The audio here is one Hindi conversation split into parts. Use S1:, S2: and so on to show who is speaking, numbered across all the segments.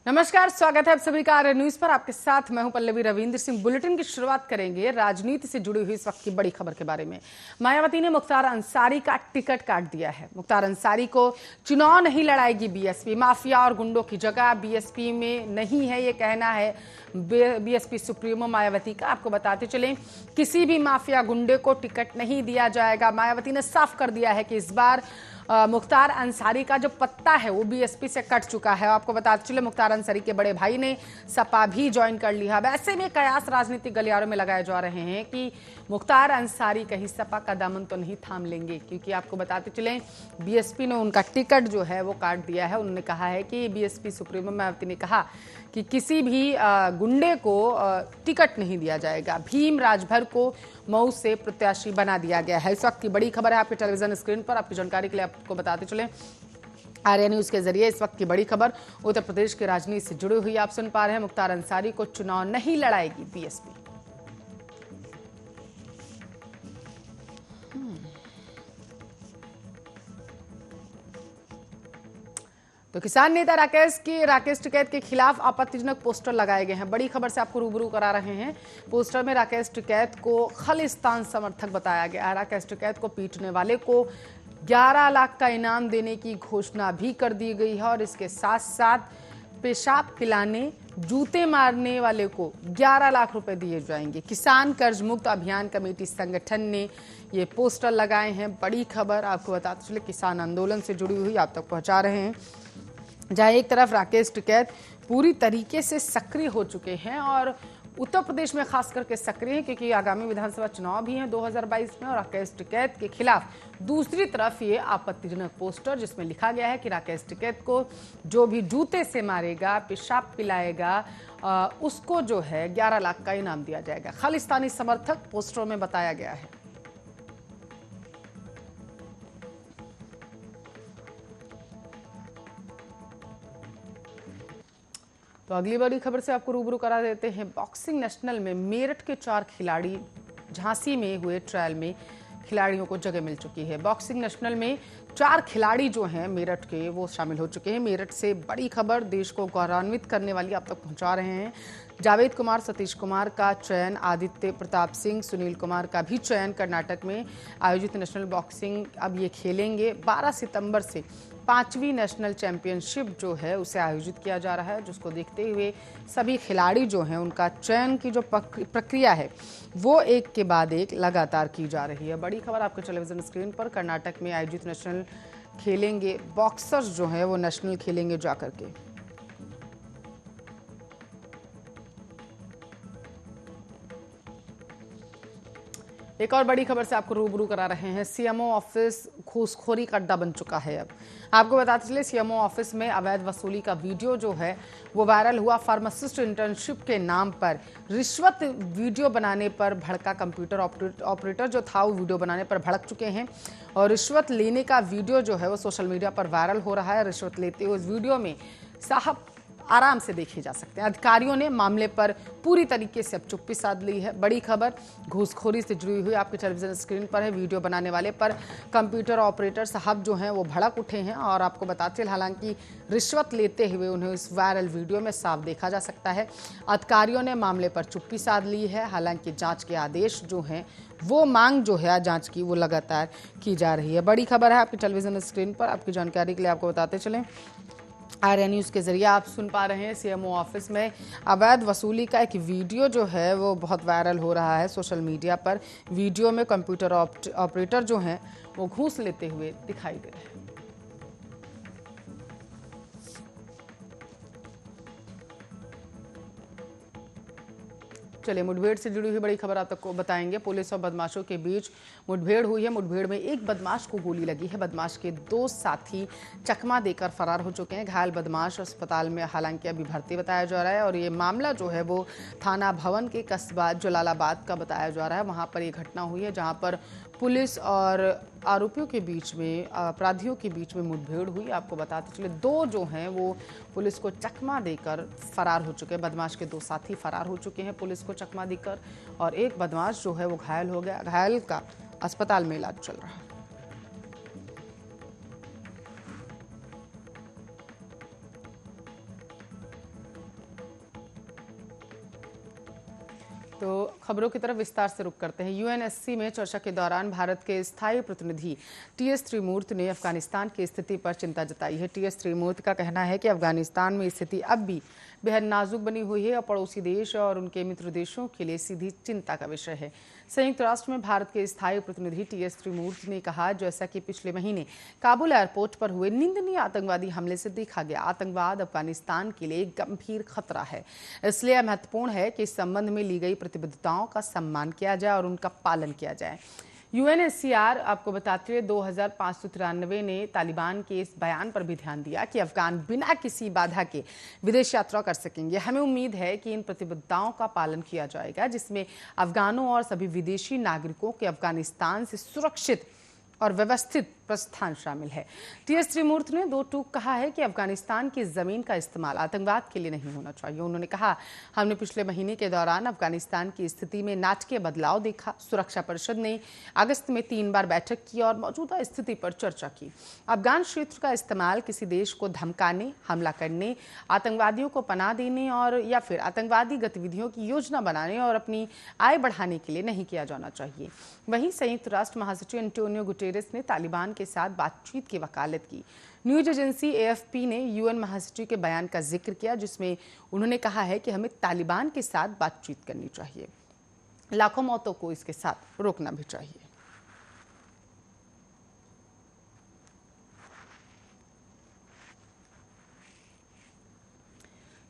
S1: नमस्कार, स्वागत है आप सभी का आर्य न्यूज पर। आपके साथ मैं हूं पल्लवी रविंद्र सिंह। बुलेटिन की शुरुआत करेंगे राजनीति से जुड़ी हुई इस वक्त की बड़ी खबर के बारे में। मायावती ने मुख्तार अंसारी का टिकट काट दिया है। मुख्तार अंसारी को चुनाव नहीं लड़ाएगी बीएसपी। माफिया और गुंडों की जगह बीएसपी में नहीं है, ये कहना है बीएसपी सुप्रीमो मायावती का। आपको बताते चलें, किसी भी माफिया गुंडे को टिकट नहीं दिया जाएगा। मायावती ने साफ कर दिया है कि इस बार मुख्तार अंसारी का जो पत्ता है वो बीएसपी से कट चुका है। आपको बताते चले, मुख्तार अंसारी के बड़े भाई ने सपा भी ज्वाइन कर लिया। वैसे में कयास राजनीतिक गलियारों में लगाए जा रहे हैं कि मुख्तार अंसारी कहीं सपा का दामन तो नहीं थाम लेंगे, क्योंकि आपको बताते चले बीएसपी ने उनका टिकट जो है वो काट दिया है। उन्होंने कहा है कि बीएसपी सुप्रीमो मायावती ने कहा कि किसी भी गुंडे को टिकट नहीं दिया जाएगा। भीम राजभर को मऊ से प्रत्याशी बना दिया गया है। इस वक्त की बड़ी खबर है आपके टेलीविजन स्क्रीन पर। आपकी जानकारी के लिए आपको बताते चले, आर्य न्यूज के जरिए इस वक्त की बड़ी खबर उत्तर प्रदेश की राजनीति से जुड़ी हुई आप सुन पा रहे हैं। मुख्तार अंसारी को चुनाव नहीं लड़ाएगी बीएसपी। तो किसान नेता राकेश टिकैत के खिलाफ आपत्तिजनक पोस्टर लगाए गए हैं। बड़ी खबर से आपको रूबरू करा रहे हैं। पोस्टर में राकेश टिकैत को खालिस्तान समर्थक बताया गया है। राकेश टिकैत को पीटने वाले को 11 लाख का इनाम देने की घोषणा भी कर दी गई है और इसके साथ साथ पेशाब पिलाने, जूते मारने वाले को 11 लाख रुपए दिए जाएंगे। किसान कर्ज मुक्त अभियान कमेटी संगठन ने ये पोस्टर लगाए हैं। बड़ी खबर आपको बताते चले, किसान आंदोलन से जुड़ी हुई आप तक पहुंचा रहे हैं, जहां एक तरफ राकेश टिकैत पूरी तरीके से सक्रिय हो चुके हैं और उत्तर प्रदेश में खास करके सक्रिय हैं, क्योंकि आगामी विधानसभा चुनाव भी हैं 2022 में। और राकेश टिकैत के खिलाफ दूसरी तरफ ये आपत्तिजनक पोस्टर जिसमें लिखा गया है कि राकेश टिकैत को जो भी जूते से मारेगा, पेशाब पिलाएगा, उसको जो है 11 लाख का इनाम दिया जाएगा। खालिस्तानी समर्थक पोस्टरों में बताया गया है। तो अगली बड़ी खबर से आपको रूबरू करा देते हैं। बॉक्सिंग नेशनल में मेरठ के 4 खिलाड़ी, झांसी में हुए ट्रायल में खिलाड़ियों को जगह मिल चुकी है। बॉक्सिंग नेशनल में 4 खिलाड़ी जो हैं मेरठ के, वो शामिल हो चुके हैं। मेरठ से बड़ी खबर देश को गौरवान्वित करने वाली आप तक पहुंचा रहे हैं। जावेद कुमार, सतीश कुमार का चयन, आदित्य प्रताप सिंह, सुनील कुमार का भी चयन कर्नाटक में आयोजित नेशनल बॉक्सिंग अब ये खेलेंगे। 12 सितंबर से 5वीं नेशनल चैंपियनशिप जो है उसे आयोजित किया जा रहा है, जिसको देखते हुए सभी खिलाड़ी जो हैं उनका चयन की जो प्रक्रिया है वो एक के बाद एक लगातार की जा रही है। बड़ी खबर आपके टेलीविजन स्क्रीन पर। कर्नाटक में आयोजित नेशनल खेलेंगे बॉक्सर्स जो हैं वो नेशनल खेलेंगे जाकर के। एक और बड़ी खबर से आपको रूबरू करा रहे हैं। सीएमओ ऑफिस घूसखोरी का अड्डा बन चुका है। अब आपको बताते चले, सीएमओ ऑफिस में अवैध वसूली का वीडियो जो है वो वायरल हुआ। फार्मासिस्ट इंटर्नशिप के नाम पर रिश्वत वीडियो बनाने पर भड़का कंप्यूटर ऑपरेटर जो था वो वीडियो बनाने पर भड़क चुके हैं और रिश्वत लेने का वीडियो जो है वो सोशल मीडिया पर वायरल हो रहा है। रिश्वत लेते हुए इस वीडियो में साहब आराम से देखे जा सकते हैं। अधिकारियों ने मामले पर पूरी तरीके से अब चुप्पी साध ली है। बड़ी खबर घूसखोरी से जुड़ी हुई आपके टेलीविजन स्क्रीन पर है। वीडियो बनाने वाले पर कंप्यूटर ऑपरेटर साहब जो हैं वो भड़क उठे हैं और आपको बताते हैं, हालांकि रिश्वत लेते हुए उन्हें इस वायरल वीडियो में साफ देखा जा सकता है। अधिकारियों ने मामले पर चुप्पी साध ली है। हालांकि जांच के आदेश जो हैं वो मांग जो है जांच की वो लगातार की जा रही है। बड़ी खबर है आपकी टेलीविजन स्क्रीन पर। आपकी जानकारी के लिए आपको बताते चलें, आर्य न्यूज के जरिए आप सुन पा रहे हैं। सीएमओ ऑफिस में अवैध वसूली का एक वीडियो जो है वो बहुत वायरल हो रहा है सोशल मीडिया पर। वीडियो में कंप्यूटर ऑपरेटर जो हैं वो घूस लेते हुए दिखाई दे रहे हैं। चलिए, मुठभेड़ से जुड़ी हुई बड़ी खबर आप तक को बताएंगे। पुलिस और बदमाशों के बीच मुठभेड़ हुई है। मुठभेड़ में एक बदमाश को गोली लगी है। बदमाश के 2 साथी चकमा देकर फरार हो चुके हैं। घायल बदमाश अस्पताल में हालांकि अभी भर्ती बताया जा रहा है और ये मामला जो है वो थाना भवन के कस्बा जलालाबाद का बताया जा रहा है। वहाँ पर ये घटना हुई है जहाँ पर पुलिस और आरोपियों के बीच में, अपराधियों के बीच में मुठभेड़ हुई। आपको बताते चले, 2 जो हैं वो पुलिस को चकमा देकर फरार हो चुके हैं। बदमाश के 2 साथी फरार हो चुके हैं पुलिस को चकमा देकर और एक बदमाश जो है वो घायल हो गया। घायल का अस्पताल में इलाज चल रहा है। तो खबरों की तरफ विस्तार से रुख करते हैं। यूएनएससी में चर्चा के दौरान भारत के स्थायी प्रतिनिधि टीएस त्रिमूर्ति ने अफगानिस्तान की स्थिति पर चिंता जताई है। टीएस त्रिमूर्ति का कहना है कि अफगानिस्तान में स्थिति अब भी बेहद नाजुक बनी हुई है और पड़ोसी देश और उनके मित्र देशों के लिए सीधी चिंता का विषय है। संयुक्त राष्ट्र में भारत के स्थायी प्रतिनिधि टीएस त्रिमूर्ति ने कहा, जैसा कि पिछले महीने काबुल एयरपोर्ट पर हुए निंदनीय आतंकवादी हमले से देखा गया, आतंकवाद अफगानिस्तान के लिए एक गंभीर खतरा है। इसलिए महत्वपूर्ण है कि इस संबंध में ली गई प्रतिबद्धताओं का सम्मान किया जाए और उनका पालन किया जाए। यूएनएचसीआर आपको बताते हुए 2593 ने तालिबान के इस बयान पर भी ध्यान दिया कि अफगान बिना किसी बाधा के विदेश यात्रा कर सकेंगे। हमें उम्मीद है कि इन प्रतिबद्धताओं का पालन किया जाएगा, जिसमें अफगानों और सभी विदेशी नागरिकों के अफगानिस्तान से सुरक्षित और व्यवस्थित प्रस्थान शामिल है। टीएस त्रिमूर्ति ने दो टूक कहा है कि अफगानिस्तान की जमीन का इस्तेमाल आतंकवाद के लिए नहीं होना चाहिए। उन्होंने कहा, हमने पिछले महीने के दौरान अफगानिस्तान की स्थिति में नाटकीय बदलाव देखा। सुरक्षा परिषद ने अगस्त में 3 बार बैठक की और मौजूदा स्थिति पर चर्चा की। अफगान क्षेत्र का इस्तेमाल किसी देश को धमकाने, हमला करने, आतंकवादियों को पनाह देने और या फिर आतंकवादी गतिविधियों की योजना बनाने और अपनी आय बढ़ाने के लिए नहीं किया जाना चाहिए। वहीं संयुक्त राष्ट्र महासचिव एंटोनियो गुटेरेस ने तालिबान के साथ बातचीत की वकालत की। न्यूज एजेंसी एएफपी ने यूएन महासचिव के बयान का जिक्र किया, जिसमें उन्होंने कहा है कि हमें तालिबान के साथ बातचीत करनी चाहिए। लाखों मौतों को इसके साथ रोकना भी चाहिए।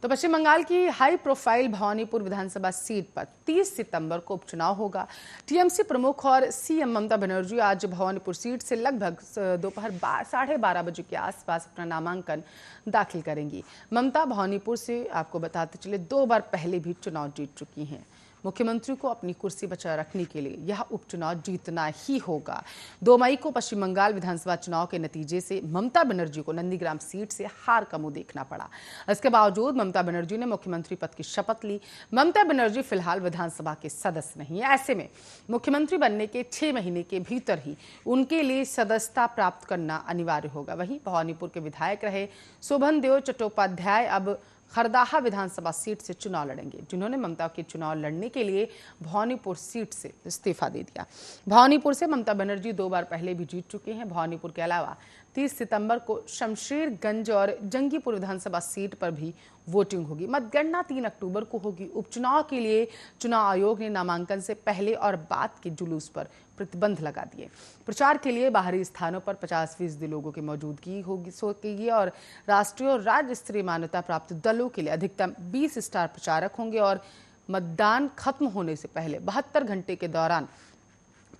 S1: तो पश्चिम बंगाल की हाई प्रोफाइल भवानीपुर विधानसभा सीट पर 30 सितंबर को उपचुनाव होगा। टीएमसी प्रमुख और सीएम ममता बनर्जी आज भवानीपुर सीट से लगभग दोपहर 12:30 बजे के आसपास अपना नामांकन दाखिल करेंगी। ममता भवानीपुर से आपको बताते चले 2 बार पहले भी चुनाव जीत चुकी हैं। मुख्यमंत्री को अपनी कुर्सी बचाए रखने के लिए यह उपचुनाव जीतना ही होगा। 2 मई को पश्चिम बंगाल विधानसभा चुनाव के नतीजे से ममता बनर्जी को नंदीग्राम सीट से हार का मुंह देखना पड़ा। इसके बावजूद ममता बनर्जी ने मुख्यमंत्री पद की शपथ ली। ममता बनर्जी फिलहाल विधानसभा के सदस्य नहीं है। ऐसे में मुख्यमंत्री बनने के 6 महीने के भीतर ही उनके लिए सदस्यता प्राप्त करना अनिवार्य होगा। वहीं भवानीपुर के विधायक रहे शोभनदेव चट्टोपाध्याय अब खरदाहा विधानसभा सीट से चुनाव लड़ेंगे, जिन्होंने ममता के चुनाव लड़ने के लिए भवानीपुर सीट से इस्तीफा दे दिया। भवानीपुर से ममता बनर्जी 2 बार पहले भी जीत चुके हैं। भवानीपुर के अलावा 30 सितंबर को शमशेरगंज और जंगीपुर विधानसभा सीट पर भी वोटिंग होगी। मतगणना 3 अक्टूबर को होगी। उपचुनाव के लिए चुनाव आयोग ने नामांकन से पहले और बाद के जुलूस पर प्रतिबंध लगा दिए। प्रचार के लिए बाहरी स्थानों पर 50% लोगों की मौजूदगी होगी और राष्ट्रीय और राज्य स्तरीय मान्यता प्राप्त दलों के लिए अधिकतम 20 स्टार प्रचारक होंगे और मतदान खत्म होने से पहले 72 घंटे के दौरान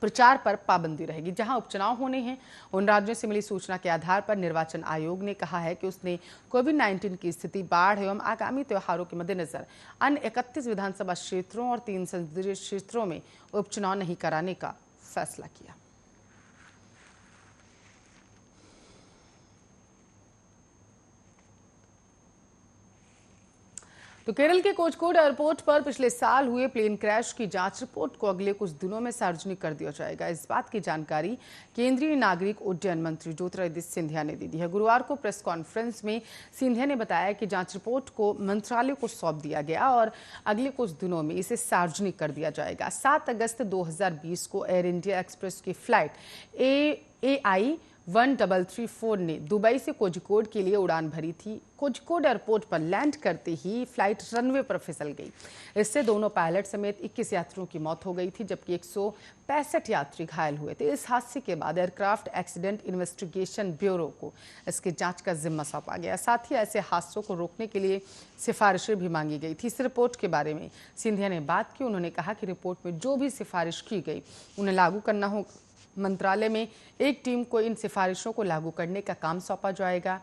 S1: प्रचार पर पाबंदी रहेगी। जहां उपचुनाव होने हैं उन राज्यों से मिली सूचना के आधार पर निर्वाचन आयोग ने कहा है कि उसने कोविड-19 की स्थिति, बाढ़ एवं आगामी त्योहारों के मद्देनजर अन्य 31 विधानसभा क्षेत्रों और 3 संसदीय क्षेत्रों में उपचुनाव नहीं कराने का फैसला किया। तो केरल के कोझिकोड एयरपोर्ट पर पिछले साल हुए प्लेन क्रैश की जांच रिपोर्ट को अगले कुछ दिनों में सार्वजनिक कर दिया जाएगा। इस बात की जानकारी केंद्रीय नागरिक उड्डयन मंत्री ज्योतिरादित्य सिंधिया ने दे दी है। गुरुवार को प्रेस कॉन्फ्रेंस में सिंधिया ने बताया कि जांच रिपोर्ट को मंत्रालय को सौंप दिया गया और अगले कुछ दिनों में इसे सार्वजनिक कर दिया जाएगा। 7 अगस्त 2020 को एयर इंडिया एक्सप्रेस की फ्लाइट AI 1334 ने दुबई से कोझिकोड के लिए उड़ान भरी थी। कोझिकोड एयरपोर्ट पर लैंड करते ही फ्लाइट रनवे पर फिसल गई। इससे दोनों पायलट समेत 21 यात्रियों की मौत हो गई थी, जबकि 165 यात्री घायल हुए थे। इस हादसे के बाद एयरक्राफ्ट एक्सीडेंट इन्वेस्टिगेशन ब्यूरो को इसकी जांच का जिम्मा सौंपा गया। साथ ही ऐसे हादसों को रोकने के लिए सिफारिशें भी मांगी गई थी। इस रिपोर्ट के बारे में सिंधिया ने बात की। उन्होंने कहा कि रिपोर्ट में जो भी सिफारिश की गई उन्हें लागू करना होगा। मंत्रालय में एक टीम को इन सिफारिशों को लागू करने का काम सौंपा जाएगा।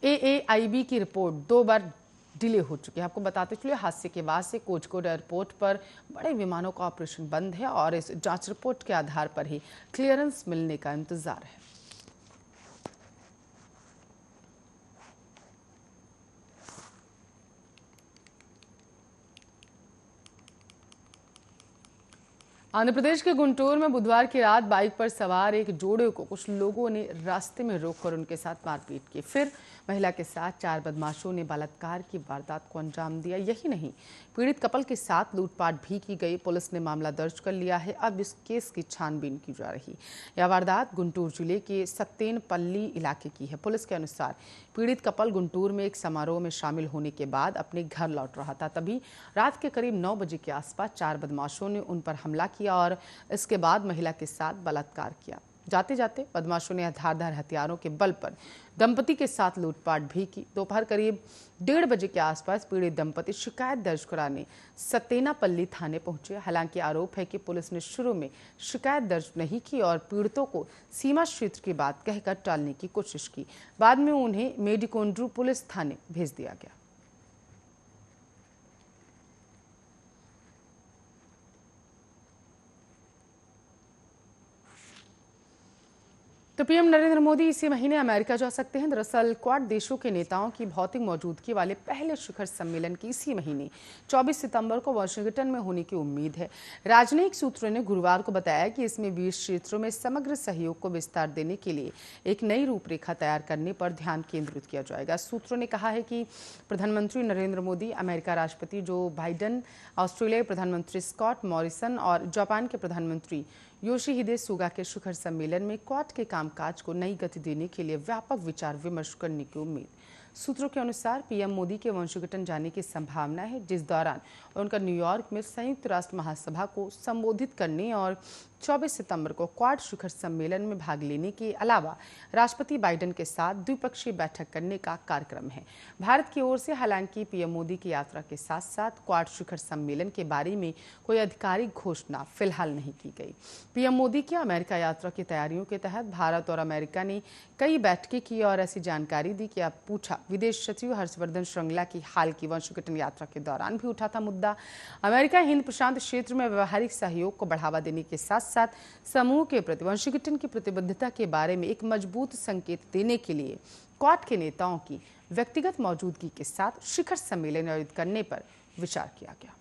S1: AAIB की रिपोर्ट 2 बार डिले हो चुकी है। आपको बताते चलिए, हादसे के बाद से कोझिकोड एयरपोर्ट पर बड़े विमानों का ऑपरेशन बंद है और इस जांच रिपोर्ट के आधार पर ही क्लियरेंस मिलने का इंतजार है। आंध्र प्रदेश के गुंटूर में बुधवार की रात बाइक पर सवार एक जोड़े को कुछ लोगों ने रास्ते में रोककर उनके साथ मारपीट की। फिर महिला के साथ 4 बदमाशों ने बलात्कार की वारदात को अंजाम दिया। यही नहीं, पीड़ित कपल के साथ लूटपाट भी की गई। पुलिस ने मामला दर्ज कर लिया है। अब इस केस की छानबीन की जा रही। यह वारदात गुंटूर जिले के सत्तेनपल्ली इलाके की है। पुलिस के अनुसार पीड़ित कपल गुंटूर में एक समारोह में शामिल होने के बाद अपने घर लौट रहा था। तभी रात के करीब 9 बजे के आसपास 4 बदमाशों ने उन पर हमला किया और इसके बाद महिला के साथ बलात्कार किया। जाते जाते बदमाशों ने धारदार हथियारों के बल पर दंपति के साथ लूटपाट भी की। दोपहर करीब 1:30 बजे के आसपास पीड़ित दंपति शिकायत दर्ज कराने सत्तेनापल्ली थाने पहुंचे। हालांकि आरोप है कि पुलिस ने शुरू में शिकायत दर्ज नहीं की और पीड़ितों को सीमा क्षेत्र की बात कहकर टालने की कोशिश की। बाद में उन्हें मेडिकोंड्रू पुलिस थाने भेज दिया गया। तो पीएम नरेंद्र मोदी इसी महीने अमेरिका जा सकते हैं। दरअसल क्वाड देशों के नेताओं की भौतिक मौजूदगी वाले पहले शिखर सम्मेलन की इसी महीने 24 सितंबर को वाशिंगटन में होने की उम्मीद है। राजनयिक सूत्रों ने गुरुवार को बताया कि इसमें 20 क्षेत्रों में समग्र सहयोग को विस्तार देने के लिए एक नई रूपरेखा तैयार करने पर ध्यान केंद्रित किया जाएगा। सूत्रों ने कहा है कि प्रधानमंत्री नरेंद्र मोदी, अमेरिका राष्ट्रपति जो बाइडेन, ऑस्ट्रेलिया के प्रधानमंत्री स्कॉट मॉरिसन और जापान के प्रधानमंत्री योशिहिदे सुगा के शिखर सम्मेलन में क्वाड के कामकाज को नई गति देने के लिए व्यापक विचार विमर्श करने की उम्मीद। सूत्रों के अनुसार पीएम मोदी के वाशिंगटन जाने की संभावना है, जिस दौरान उनका न्यूयॉर्क में संयुक्त राष्ट्र महासभा को संबोधित करने और 24 सितंबर को क्वाड शिखर सम्मेलन में भाग लेने के अलावा राष्ट्रपति बाइडेन के साथ द्विपक्षीय बैठक करने का कार्यक्रम है। भारत की ओर से हालांकि पीएम मोदी की यात्रा के साथ साथ क्वाड शिखर सम्मेलन के बारे में कोई आधिकारिक घोषणा फिलहाल नहीं की गई। पीएम मोदी की अमेरिका यात्रा की तैयारियों के तहत भारत और अमेरिका ने कई बैठकें की और ऐसी जानकारी दी कि अब पूछा विदेश सचिव हर्षवर्धन श्रृंगला की हाल की वाशिंगटन यात्रा के दौरान भी उठा था मुद्दा। अमेरिका हिंद प्रशांत क्षेत्र में व्यावहारिक सहयोग को बढ़ावा देने के साथ साथ समूह के प्रति वाशिंगटन की प्रतिबद्धता के बारे में एक मजबूत संकेत देने के लिए क्वाड के नेताओं की व्यक्तिगत मौजूदगी के साथ शिखर सम्मेलन आयोजित करने पर विचार किया गया।